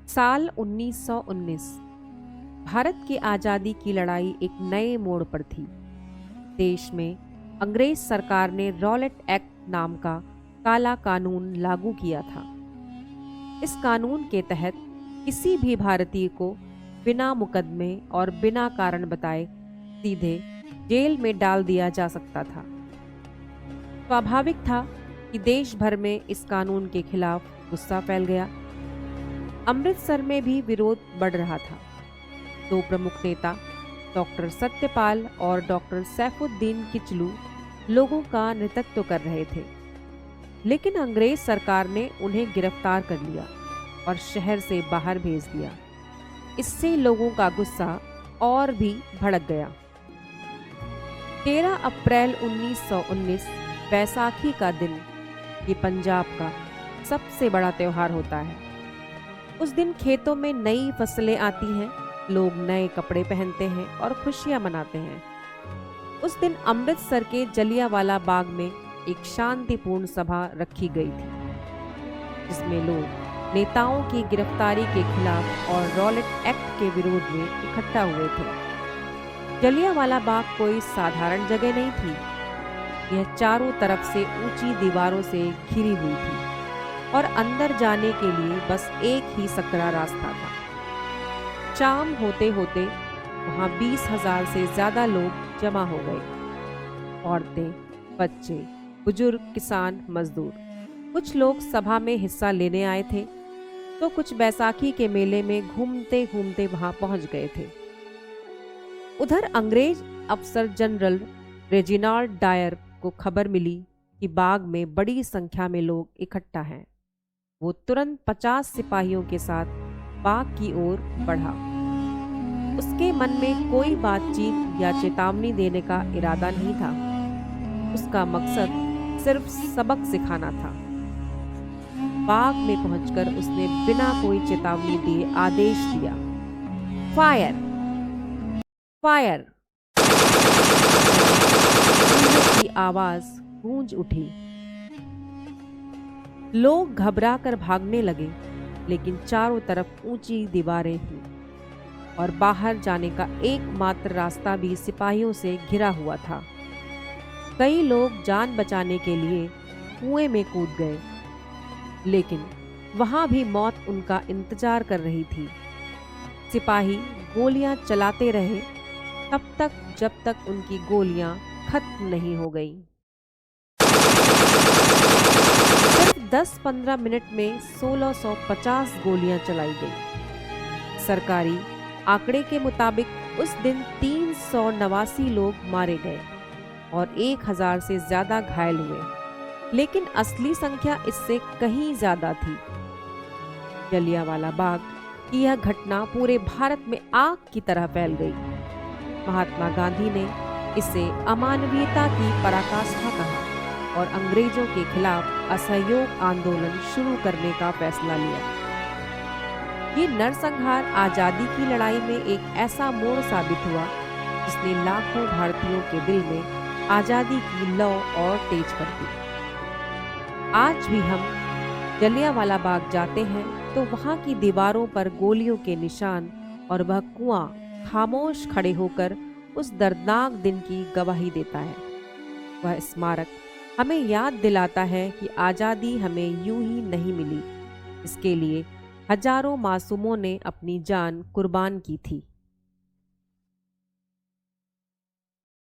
साल 1919 भारत की आज़ादी की लड़ाई एक नए मोड़ पर थी। देश में अंग्रेज सरकार ने रॉलेट एक्ट नाम का काला कानून लागू किया था। इस कानून के तहत किसी भी भारतीय को बिना मुकदमे और बिना कारण बताए सीधे जेल में डाल दिया जा सकता था। स्वाभाविक था कि देश भर में इस कानून के खिलाफ गुस्सा फैल गया। अमृतसर में भी विरोध बढ़ रहा था। दो प्रमुख नेता डॉक्टर सत्यपाल और डॉक्टर सैफुद्दीन किचलू लोगों का नेतृत्व कर रहे थे, लेकिन अंग्रेज सरकार ने उन्हें गिरफ्तार कर लिया और शहर से बाहर भेज दिया। इससे लोगों का गुस्सा और भी भड़क गया। 13 अप्रैल 1919 बैसाखी का दिन ये पंजाब का सबसे बड़ा त्योहार होता है। उस दिन खेतों में नई फसलें आती हैं, लोग नए कपड़े पहनते हैं और खुशियां मनाते हैं। उस दिन अमृतसर के जलियांवाला बाग में एक शांतिपूर्ण सभा रखी गई थी, जिसमें लोग नेताओं की गिरफ्तारी के खिलाफ और रॉलेट एक्ट के विरोध में इकट्ठा हुए थे। जलियांवाला बाग कोई साधारण जगह नहीं थी। यह चारों तरफ से ऊंची दीवारों से घिरी हुई थी और अंदर जाने के लिए बस एक ही सकरा रास्ता था। शाम होते होते वहां 20,000 से ज्यादा लोग जमा हो गए। औरतें, बच्चे, बुजुर्ग, किसान, मजदूर। कुछ लोग सभा में हिस्सा लेने आए थे, तो कुछ बैसाखी के मेले में घूमते घूमते वहां पहुंच गए थे। उधर अंग्रेज अफसर जनरल रेजिनाल्ड डायर को खबर मिली कि बाग में बड़ी संख्या में लोग इकट्ठा हैं। वो तुरंत 50 सिपाहियों के साथ बाग की ओर बढ़ा। उसके मन में कोई बातचीत या चेतावनी देने का इरादा नहीं था। उसका मकसद सिर्फ सबक सिखाना था। बाग में पहुंचकर उसने बिना कोई चेतावनी दिए आदेश दिया, फायर, फायर। की आवाज गूंज उठी। लोग घबराकर भागने लगे, लेकिन चारों तरफ ऊंची दीवारें थीं और बाहर जाने का एकमात्र रास्ता भी सिपाहियों से घिरा हुआ था। कई लोग जान बचाने के लिए कुएं में कूद गए, लेकिन वहां भी मौत उनका इंतजार कर रही थी। सिपाही गोलियां चलाते रहे तब तक जब तक उनकी गोलियां खत्म नहीं हो गईं। सिर्फ 10-15 मिनट में 1650 गोलियां चलाई गई। सरकारी आंकड़े के मुताबिक उस दिन 389 लोग मारे गए और 1000 से ज्यादा घायल हुए, लेकिन असली संख्या इससे कहीं ज्यादा थी। जलियांवाला बाग की यह घटना पूरे भारत में आग की तरह फैल गई। महात्मा गांधी ने इसे अमानवीयता की पराकाष्ठा कहा और अंग्रेजों के खिलाफ असहयोग आंदोलन शुरू करने का फैसला लिया। ये नरसंहार आजादी की लड़ाई में एक ऐसा मोड़ साबित हुआ जिसने लाखों भारतीयों के दिल में आजादी की लौ और तेज कर दी। आज भी हम जलियांवाला बाग जाते हैं तो वहां की दीवारों पर गोलियों के निशान और वह कुआं खामोश खड़े होकर उस दर्दनाक दिन की गवाही देता है। वह स्मारक हमें याद दिलाता है कि आज़ादी हमें यूं ही नहीं मिली। इसके लिए हजारों मासूमों ने अपनी जान कुर्बान की थी।